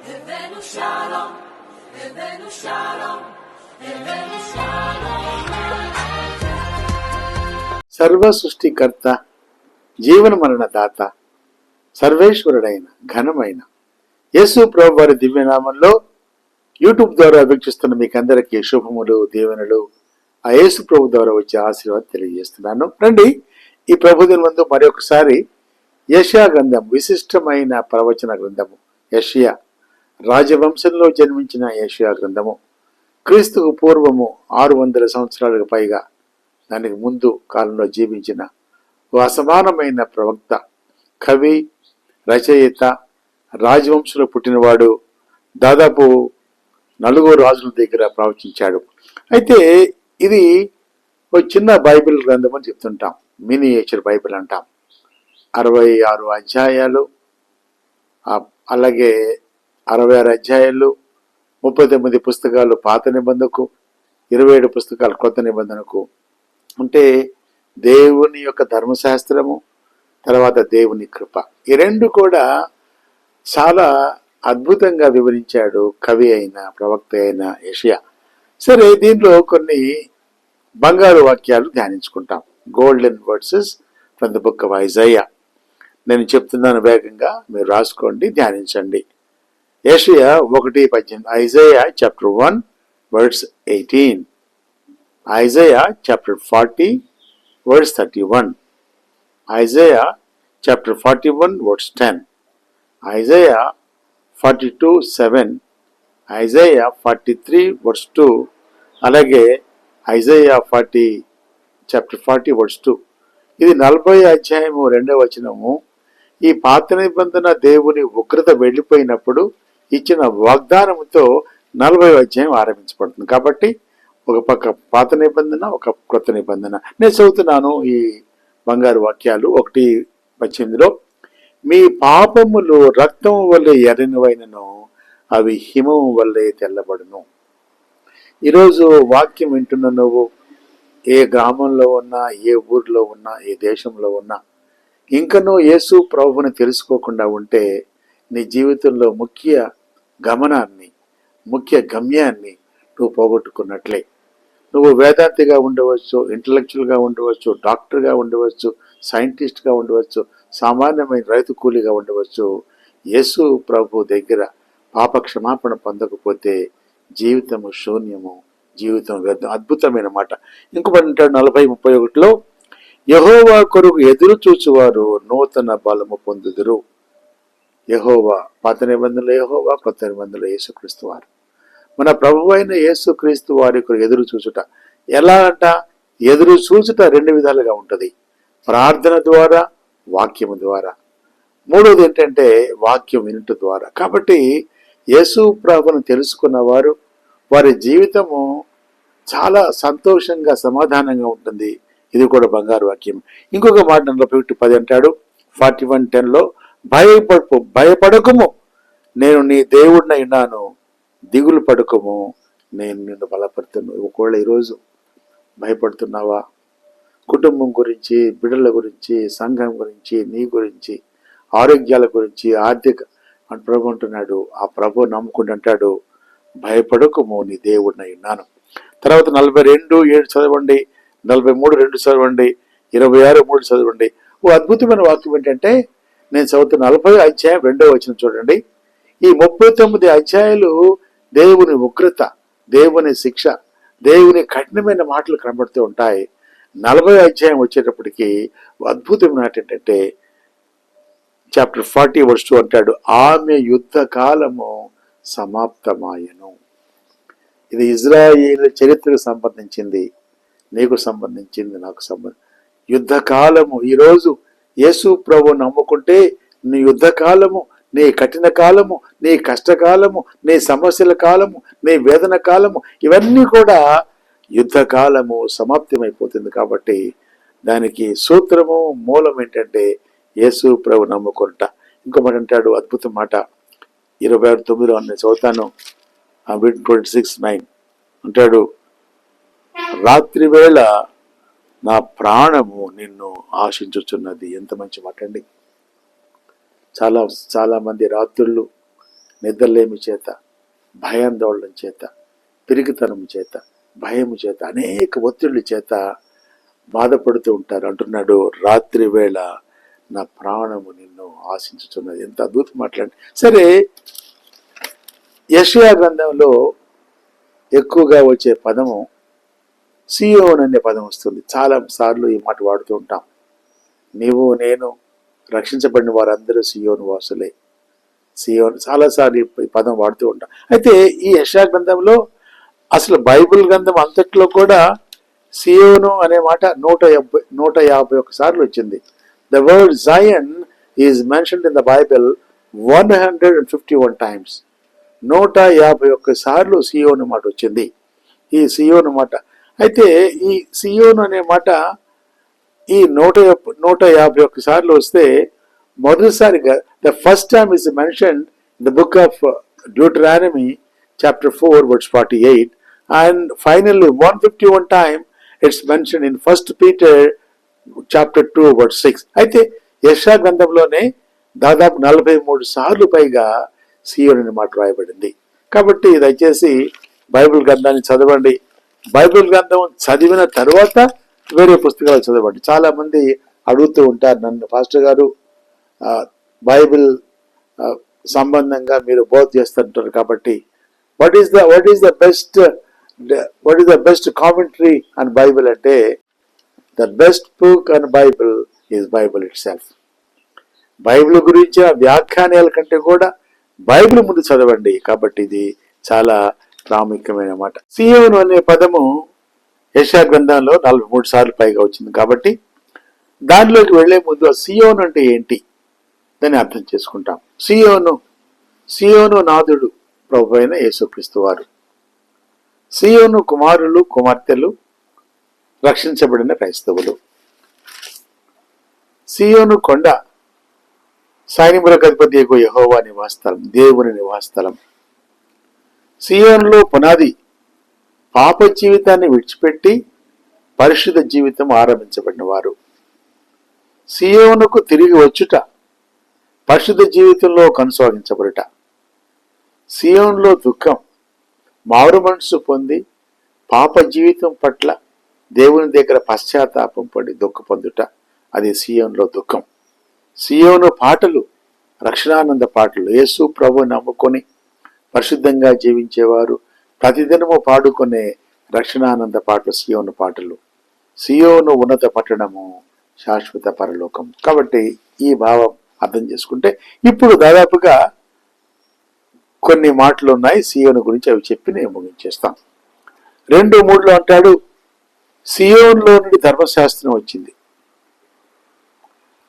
הבאנו שלום, הבאנו שלום, הבאנו שלום. సర్వ సృష్టికర్త, జీవన మరణ దాత, సర్వేశ్వరుడైన ఘనమైన యేసు ప్రభు వారి దివ్యనామంలో యూట్యూబ్ ద్వారా వీక్షిస్తున్న మీకందరికీ శుభములు, దీవెనలు ఆ యేసు ప్రభు ద్వారా వచ్చే ఆశీర్వాదం తెలియజేస్తున్నాను. రండి, ఈ ప్రభుదిన ముందు మరొకసారి యెషయా గ్రంథం, విశిష్టమైన ప్రవచన గ్రంథము. యెషయా రాజవంశంలో జన్మించిన యెషయా గ్రంథము క్రీస్తుకు పూర్వము 600 సంవత్సరాలకు పైగా, దానికి ముందు కాలంలో జీవించిన ఓ అసమానమైన ప్రవక్త, కవి, రచయిత, రాజవంశంలో పుట్టినవాడు. దాదాపు 4 రాజుల దగ్గర ప్రవచించాడు. అయితే ఇది ఒక చిన్న బైబిల్ గ్రంథం అని చెప్తుంటాం, మినియేచర్ బైబిల్ అంటాం. 66 అధ్యాయాలు, అలాగే 66 అధ్యాయాలు, 39 పుస్తకాలు పాత నిబంధనకు, 27 పుస్తకాలు కొత్త నిబంధనకు. అంటే దేవుని యొక్క ధర్మశాస్త్రము, తర్వాత దేవుని కృప, ఈ రెండు కూడా చాలా అద్భుతంగా వివరించాడు కవి అయిన, ప్రవక్త అయిన యెషయా. సరే, దీంట్లో కొన్ని బంగారు వాక్యాలు ధ్యానించుకుంటాం. Golden verses from the book of Isaiah. నేను చెప్తున్నాను, వేగంగా మీరు రాసుకోండి, ధ్యానించండి. యెషయా 1:18, Isaiah chapter 1 verse 18, Isaiah chapter 40 verse 31, Isaiah chapter 41 verse 10, Isaiah 42:7, Isaiah 43 verse 2, అలాగే ఐజయా చాప్టర్ 40 వర్స్ 2. ఇది 40 అధ్యాయము 2వ వచనము. ఈ పాత నిబంధన దేవుని ఉగ్రత వెళ్ళిపోయినప్పుడు ఇచ్చిన వాగ్దానముతో 40వ అధ్యాయం ఆరంభించబడుతుంది. కాబట్టి ఒక పక్క పాత నిబంధన, ఒక కొత్త నిబంధన. నేను చదువుతున్నాను ఈ బంగారు వాక్యాలు. 1:18లో, మీ పాపములు రక్తము వల్లే ఎర్రనివైనను, అవి హిమము వల్లే తెల్లబడును. ఈరోజు వాక్యం వింటున్న నువ్వు ఏ గ్రామంలో ఉన్నా, ఏ ఊర్లో ఉన్నా, ఏ దేశంలో ఉన్నా, ఇంకనూ యేసు ప్రభువుని తెలుసుకోకుండా ఉంటే నీ జీవితంలో ముఖ్య గమనాన్ని, ముఖ్య గమ్యాన్ని నువ్వు పోగొట్టుకున్నట్లే. నువ్వు వేదాంతిగా ఉండవచ్చు, ఇంటలెక్చువల్గా ఉండవచ్చు, డాక్టర్గా ఉండవచ్చు, సైంటిస్ట్గా ఉండవచ్చు, సామాన్యమైన రైతు కూలీగా ఉండవచ్చు. యేసు ప్రభు దగ్గర పాప క్షమాపణ పొందకపోతే జీవితము శూన్యము, జీవితం వ్యర్థం. అద్భుతమైన మాట. ఇంకొకటి అంటాడు 40:31లో, యెహోవా కొరకు ఎదురు చూచువారు నూతన బలము పొందుదురు. యెహోవా, పాత నిబంధనలో యెహోవా, కొత్త నిబంధనలో యేసుక్రీస్తు వారు. మన ప్రభు అయిన యేసుక్రీస్తు వారి కొరకు ఎదురు చూచుట. ఎలా అంట? ఎదురు చూచుట 2 విధాలుగా ఉంటుంది, ప్రార్థన ద్వారా, వాక్యము ద్వారా. మూడోది ఏంటంటే వాక్యం వినుట ద్వారా. కాబట్టి యేసు ప్రభువును తెలుసుకున్న వారు, వారి జీవితము చాలా సంతోషంగా, సమాధానంగా ఉంటుంది. ఇది కూడా బంగారు వాక్యం. ఇంకొక మాట 41:10 అంటాడు, 41:10లో, భయపడకుము, నేను నీ దేవుడినై ఉన్నాను, దిగులు పడకము, నేను నిన్ను బలపడుతున్నాను. ఒకవేళ ఈరోజు భయపడుతున్నావా? కుటుంబం గురించి, బిడ్డల గురించి, సంఘం గురించి, నీ గురించి, ఆరోగ్యాల గురించి, ఆర్థిక ప్రభు అంటున్నాడు. ఆ ప్రభు నమ్ముకుంటుంటాడు, భయపడకము, నీ దేవుడినై ఉన్నాను. తర్వాత 42:7 చదవండి, 43:2 చదవండి, 26:3 చదవండి. ఓ అద్భుతమైన వాక్యం ఏంటంటే, నేను చదువుతున్న 40వ అధ్యాయం 2వ వచనం చూడండి. ఈ 39 అధ్యాయాలు దేవుని ఉగ్రత, దేవుని శిక్ష, దేవుని కఠినమైన మాటలు కనబడుతూ ఉంటాయి. 40వ అధ్యాయం వచ్చేటప్పటికి అద్భుతమైన మాట ఏంటంటే, చాప్టర్ 40 వర్స్ 2 అంటాడు, ఆమె యుద్ధ కాలము సమాప్తమాయను. ఇది ఇజ్రాయేల్ చరిత్రకు సంబంధించింది, నీకు సంబంధించింది, నాకు సంబంధించి యుద్ధ కాలము. ఈరోజు యేసు ప్రభు నమ్ముకుంటే నీ యుద్ధ కాలము, నీ కఠిన కాలము, నీ కష్టకాలము, నీ సమస్యల కాలము, నీ వేదన కాలము, ఇవన్నీ కూడా యుద్ధ కాలము సమాప్తమైపోతుంది. కాబట్టి దానికి సూత్రము, మూలం ఏంటంటే యేసు ప్రభు నమ్ముకుంట. ఇంకో మాట అంటాడు, అద్భుత మాట, 26:9 నేను చదువుతాను, 26:9 అంటాడు, రాత్రి వేళ నా ప్రాణము నిన్ను ఆశించుచున్నది. ఎంత మంచి మాట అండి. చాలా మంది రాత్రుళ్ళు నిద్రలేమి చేత, భయాందోళన చేత, పిరికితనం చేత, భయము చేత, అనేక ఒత్తిళ్ల చేత బాధపడుతూ ఉంటారు. అంటున్నాడు, రాత్రి వేళ నా ప్రాణము నిన్ను ఆశించుతున్నది. ఎంత అద్భుతం మాట్లాడి. సరే, యెషయా గ్రంథంలో ఎక్కువగా వచ్చే పదము సియోన్ అనే పదం వస్తుంది. చాలా సార్లు ఈ మాట వాడుతూ ఉంటాం. నీవు నేను రక్షించబడిన వారందరూ సియోను వాసులే. సియోన్ చాలాసార్లు ఈ పదం వాడుతూ ఉంటాం. అయితే ఈ యెషయా గ్రంథంలో, అసలు బైబిల్ గ్రంథం అంతట్లో కూడా సియోను అనే మాట 151 సార్లు వచ్చింది. The word Zion is mentioned in the Bible 151 times. 151 సార్లు సియోను మాట వచ్చింది. ఈ సియోను మాట, అయితే ఈ సియోను అనే మాట ఈ 151 సార్లు వస్తే, మొదటిసారిగా the first time is mentioned in the book of Deuteronomy chapter 4 verse 48, and finally 151 time it's mentioned in 1 Peter chapter 2 verse 6. అయితే యెషయా గ్రంథంలోనే దాదాపు 43 సార్లు పైగా సియోను అనే మాట రాయబడింది. కాబట్టి దయచేసి బైబిల్ గ్రంథాన్ని చదవండి. బైబిల్ గ్రంథం చదివిన తర్వాత వేరే పుస్తకాలు చదవండి. చాలా మంది అడుగుతూ ఉంటారు నన్ను, పాస్టర్ గారు బైబిల్ సంబంధంగా మీరు బోధ చేస్తుంటారు కాబట్టి what is the best commentary on Bible అంటే, the best book on Bible is Bible itself. Bible గురించి వ్యాఖ్యానాల కంటే కూడా బైబిల్ ముందు చదవండి. కాబట్టి ఇది చాలా ప్రాముఖ్యమైన మాట. సియోను అనే పదము యెషయా గ్రంథంలో 43 సార్లు పైగా వచ్చింది. కాబట్టి దానిలోకి వెళ్లే ముందు సియోను అంటే ఏంటి దాన్ని అర్థం చేసుకుంటాం. సియోను నాథుడు ప్రభు అయిన యేసుక్రీస్తు వారు. సియోను కుమారులు కుమార్తెలు రక్షించబడిన క్రైస్తవులు. సియోను కొండ సైన్యములకు అధిపతి యెహోవా నివాసస్థలం, దేవుని నివాసస్థలం. సియోనులో పునాది పాప జీవితాన్ని విడిచిపెట్టి పరిశుద్ధ జీవితం ఆరంభించబడిన వారు. సియోనుకు తిరిగి వచ్చుట, పరిశుద్ధ జీవితంలో కొనసాగించబడుట. సియోనులో దుఃఖం, మారు మనసు పొంది పాప జీవితం పట్ల దేవుని దగ్గర పశ్చాత్తాపం పడి దుఃఖ పొందుట, అది సియోనులో దుఃఖం. సియోను పాటలు రక్షణానంద పాటలు. యేసు ప్రభు నమ్ముకొని పరిశుద్ధంగా జీవించేవారు ప్రతిదినము పాడుకునే రక్షణానంద పాటలు సియోను పాటలు. సియోను ఉన్నత పట్టణము, శాశ్వత పరలోకం. కాబట్టి ఈ భావం అర్థం చేసుకుంటే ఇప్పుడు దాదాపుగా కొన్ని మాటలు ఉన్నాయి సియోను గురించి, అవి చెప్పి నేను ముగించేస్తాను. 2:3 అంటాడు, సియోనులో నుండి ధర్మశాస్త్రం వచ్చింది.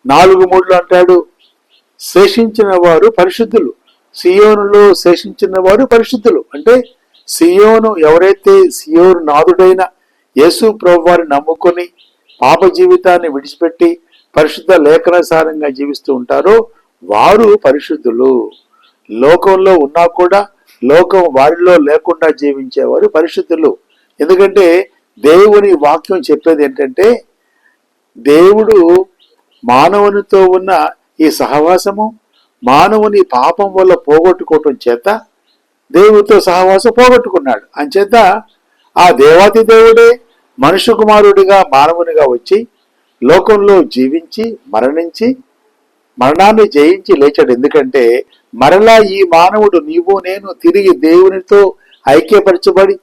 4:3 అంటాడు, శేషించిన వారు పరిశుద్ధులు. సియోనులో శేషించిన వారు పరిశుద్ధులు అంటే, సియోను ఎవరైతే సియోను నాథుడైన యేసు ప్రభువారిని నమ్ముకొని పాప జీవితాన్ని విడిచిపెట్టి పరిశుద్ధ లేఖనాసారంగా జీవిస్తూ ఉంటారో వారు పరిశుద్ధులు. లోకంలో ఉన్నా కూడా లోకం వారిలో లేకుండా జీవించేవారు పరిశుద్ధులు. ఎందుకంటే దేవుని వాక్యం చెప్పేది ఏంటంటే, దేవుడు మానవునితో ఉన్న ఈ సహవాసము మానవుని పాపం వల్ల పోగొట్టుకోవటం చేత దేవుడితో సహవాసం పోగొట్టుకున్నాడు. అంచేత ఆ దేవాతి దేవుడే మనుష్య కుమారుడిగా మానవునిగా వచ్చి లోకంలో జీవించి మరణించి మరణాన్ని జయించి లేచాడు. ఎందుకంటే మరలా ఈ మానవుడు నీవు నేను తిరిగి దేవునితో ఐక్యపరచబడి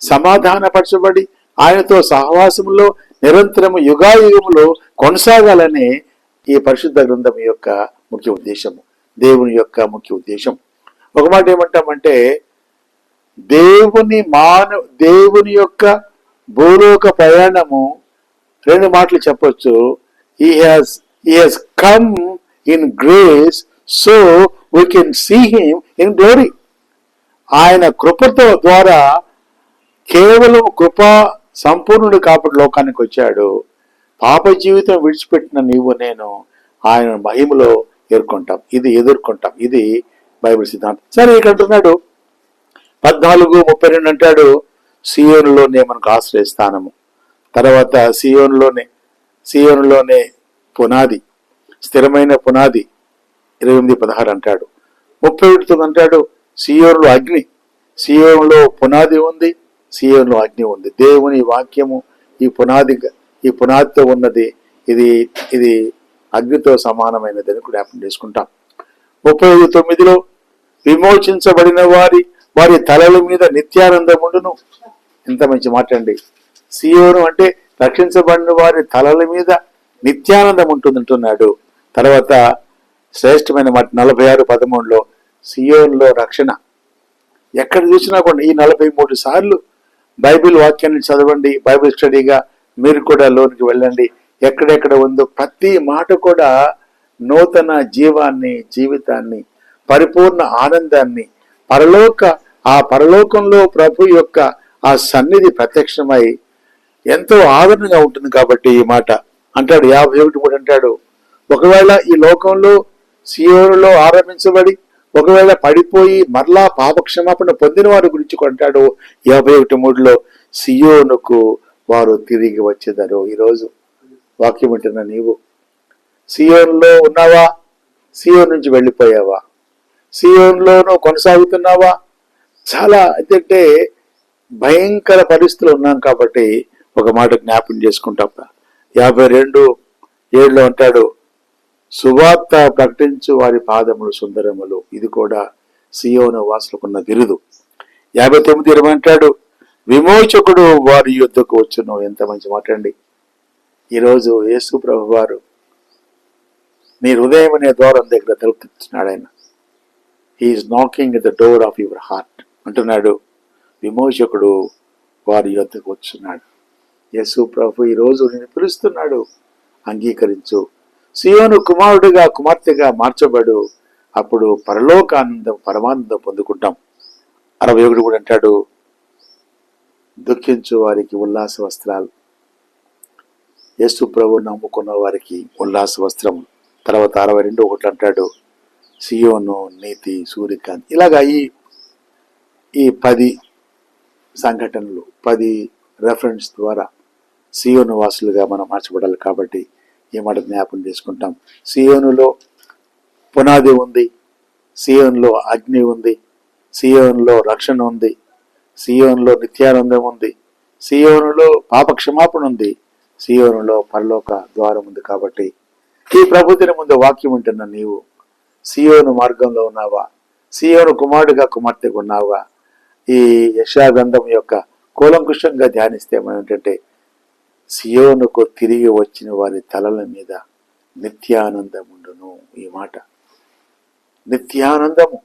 సమాధానపరచబడి ఆయనతో సహవాసంలో నిరంతరము యుగాయుగములో కొనసాగాలనే ఈ పరిశుద్ధ గ్రంథం యొక్క ముఖ్య ఉద్దేశము, దేవుని యొక్క ముఖ్య ఉద్దేశం. ఒక మాట ఏమంటామంటే, దేవుని యొక్క భూలోక ప్రయాణము 2 మాటలు చెప్పొచ్చు. He has come in grace so we can see him in glory. ఆయన కృపతో ద్వారా కేవలం కృపా సంపూర్ణుడు కాబట్టి లోకానికి వచ్చాడు. పాప జీవితం విడిచిపెట్టిన నీవు నేను ఆయన మహిమలో ఎదుర్కొంటాం. ఇది బైబిల్ సిద్ధాంతం. సరే, ఇక్కడ అంటున్నాడు 14:32 అంటాడు, సియోనులోనే మనకు ఆశ్రయస్థానము. తర్వాత సియోనులోనే పునాది, స్థిరమైన పునాది. 28:16 అంటాడు, 31 అంటాడు, సియోనులో అగ్ని, సియోనులో పునాది ఉంది, సియోనులో అగ్ని ఉంది. దేవుని వాక్యము ఈ పునాదితో ఉన్నది. ఇది ఇది అగ్నితో సమానమైనది అని జ్ఞాపకం చేసుకుంటాం. 39లో విమోచించబడిన వారి తలల మీద నిత్యానందముండును. ఎంత మంచి మాట అండి. సియోను అంటే రక్షించబడిన వారి తలల మీద నిత్యానందం ఉంటుందంటున్నాడు. తర్వాత శ్రేష్టమైన మాట 46:13లో సియోనులో రక్షణ. ఎక్కడ చూసినా కూడా ఈ 43 సార్లు బైబిల్ వాక్యాన్ని చదవండి, బైబిల్ స్టడీగా మీరు కూడా లోనికి వెళ్ళండి. ఎక్కడెక్కడ ఉందో ప్రతి మాట కూడా నూతన జీవితాన్ని, పరిపూర్ణ ఆనందాన్ని, పరలోకంలో ప్రభు యొక్క ఆ సన్నిధి ప్రత్యక్షమై ఎంతో ఆదరణగా ఉంటుంది. కాబట్టి ఈ మాట అంటాడు 51 కూడా అంటాడు, ఒకవేళ ఈ లోకంలో సియోనులో ఆరంభించబడి ఒకవేళ పడిపోయి మరలా పాపక్షమాపణ పొందిన వారి గురించి కొంటాడు 51:3లో సియోనుకు వారు తిరిగి వచ్చేదారు. ఈరోజు వాక్యం వింటున్న నీవు సియోనులో ఉన్నావా? సియోను నుంచి వెళ్ళిపోయావా? సియోనులోనూ కొనసాగుతున్నావా? చాలా ఎందుకంటే భయంకర పరిస్థితులు ఉన్నాం కాబట్టి ఒక మాట జ్ఞాపకం చేసుకుంటాం. 52:7లో అంటాడు, సువార్త ప్రకటించు వారి పాదములు సుందరములు. ఇది కూడా సియోను వాసులకున్న బిరుదు. 59:20 అంటాడు, విమోచకుడు వారి యుద్ధకు వచ్చును. ఎంత మంచి మాట అండి. ఈరోజు యేసు ప్రభు వారు నీ హృదయం అనే ద్వారం దగ్గర తలుపుతున్నాడు. ఆయన he is knocking at the door of your heart అంటున్నాడు. విమోచకుడు వారి యుద్ధకు వచ్చున్నాడు. యేసు ప్రభు ఈరోజు నేను పిలుస్తున్నాడు, అంగీకరించు. సియోను కుమారుడిగా కుమార్తెగా మార్చబడు. అప్పుడు పరలోకానందం పరమానందం పొందుకుంటాం. 61 కూడా అంటాడు, దుఃఖించు వారికి ఉల్లాస వస్త్రాలు. యేసు ప్రభు నమ్ముకున్న వారికి ఉల్లాస వస్త్రం. తర్వాత 62:1 అంటాడు, సియోను నీతి సూర్యకాంతి. ఇలాగా ఈ 10 సంఘటనలు, 10 రెఫరెన్స్ ద్వారా సియోను వాసులుగా మనం మార్చబడాలి. కాబట్టి ఈ మాట జ్ఞాపకం చేసుకుంటాం. సియోనులో పునాది ఉంది, సియోనులో అగ్ని ఉంది, సియోనులో రక్షణ ఉంది, సియోనులో నిత్యానందం ఉంది, సియోనులో పాపక్షమాపణ ఉంది, సియోనులో పరలోక ద్వారం ఉంది. కాబట్టి ఈ ప్రభుత్వం ముందు వాక్యం ఉంటున్న నీవు సియోను మార్గంలో ఉన్నావా? సియోను కుమారుడిగా కుమార్తెగా ఉన్నావా? ఈ యెషయా గ్రంథం యొక్క కూలంకుషంగా ధ్యానిస్తే మనం ఏంటంటే, సియోనుకు తిరిగి వచ్చిన వారి తలల మీద నిత్యానందముండును. ఈ మాట నిత్యానందము,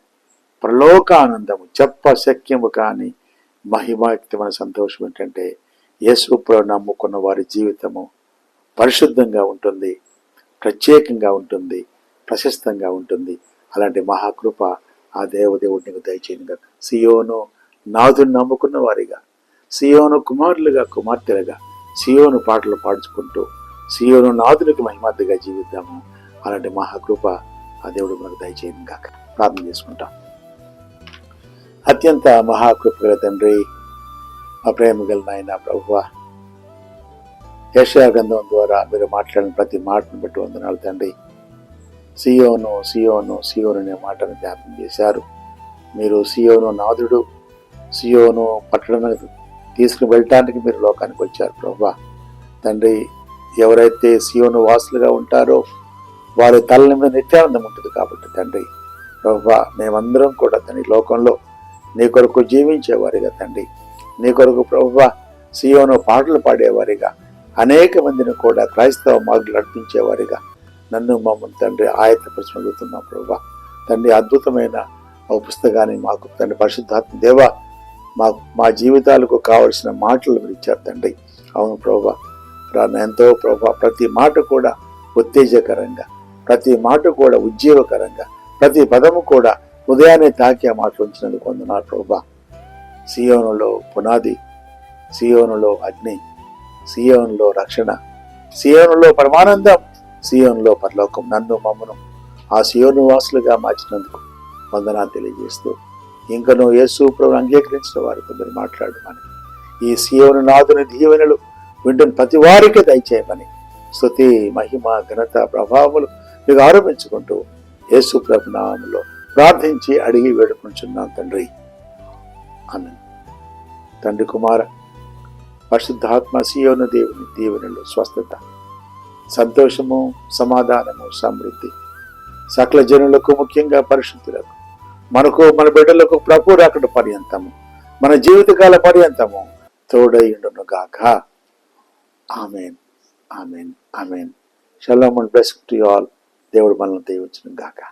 ప్రలోకానందము, చెప్పశక్యము కాని మహిమాయుక్తమైన సంతోషం ఏంటంటే, యేసు ప్రభువును నమ్ముకున్న వారి జీవితము పరిశుద్ధంగా ఉంటుంది, ప్రత్యేకంగా ఉంటుంది, ప్రశస్తంగా ఉంటుంది. అలాంటి మహాకృప ఆ దేవదేవుడు నీకు దయచేయను. సియోను నాథుని నమ్ముకున్న వారిగా, సియోను కుమారులుగా కుమార్తెలుగా సియోను పాటలు పాడుచుకుంటూ సియోను నాథునికి మహిమార్థగా జీవిద్దాము. అలాంటి మహాకృప ఆ దేవుడు మనకు దయచేయను కాక ప్రార్థన చేసుకుంటాం. అత్యంత మహాకృప గల తండ్రి, ఆ ప్రేమ గల నాయన ప్రభువా, యెషయా గ్రంథం ద్వారా మీరు మాట్లాడిన ప్రతి మాటను బట్టి వందనాలు తండ్రి. సియోను సియోను సియోను అనే మాటను జ్ఞాపకం చేశారు. మీరు సియోను నాథుడు, సియోను పట్టణానికి తీసుకుని వెళ్ళటానికి మీరు లోకానికి వచ్చారు ప్రభువా. తండ్రి, ఎవరైతే సియోను వాసులుగా ఉంటారో వారి తలల మీద నిత్యానందం ఉంటుంది. కాబట్టి తండ్రి ప్రభువా, మేమందరం కూడా తండ్రి లోకంలో నీ కొరకు జీవించేవారిగా తండ్రి, నీ కొరకు ప్రభువా సియోను పాటలు పాడేవారిగా, అనేక మందిని కూడా క్రైస్తవ మార్గం నడిపించేవారిగా నన్ను మమ్మల్ని తండ్రి ఆయత్తపరచగలుగుతున్నాం ప్రభువా. తండ్రి, అద్భుతమైన ఒక పుస్తకాన్ని మాకు తండ్రి పరిశుద్ధాత్మ దేవ మా జీవితాలకు కావలసిన మాటలు మీరు ఇచ్చారు తండ్రి. అవును ప్రభువా, ఎంతో ప్రభువా, ప్రతి మాట కూడా ఉత్తేజకరంగా, ప్రతి మాట కూడా ఉజ్జీవకరంగా, ప్రతి పదము కూడా ఉదయాన్నే తాకి ఆ మాటలు ఉంచినందుకు వందనాలు ప్రభువా. సియోనులో పునాది, సియోనులో అగ్ని, సియోనులో రక్షణ, సియోనులో పరమానందం, సియోనులో పరలోకం. నన్ను మమ్మను ఆ సియోను వాసులుగా మార్చినందుకు వందనాలు తెలియజేస్తూ, ఇంకను యేసు ప్రభువును అంగీకరించిన వారితో మీరు మాట్లాడమని, ఈ సియోను నాథుని దీవెనలు వింటున్న ప్రతి వారికి దయచేయమని స్తుతి మహిమ ఘనత ప్రభావములు మీకు ఆరోపించుకుంటూ యేసు ప్రభు నామములో ప్రార్థించి అడిగి వేడుకుంటున్నాం తండ్రి. ఆమేన్. తండ్రి, కుమార పరిశుద్ధాత్మ సీయోను దేవుని దీవెనలు, స్వస్థత, సంతోషము, సమాధానము, సమృద్ధి సకల జనులకు, ముఖ్యంగా పరిశుద్ధులకు, మనకు, మన బిడ్డలకు ప్రభు రాకడ పర్యంతము, మన జీవితకాల పర్యంతము తోడైండును గాక. ఆమేన్, ఆమేన్, ఆమేన్. Shalom and blessing to you all. దేవుడు మనల్ని దీవించును గాక.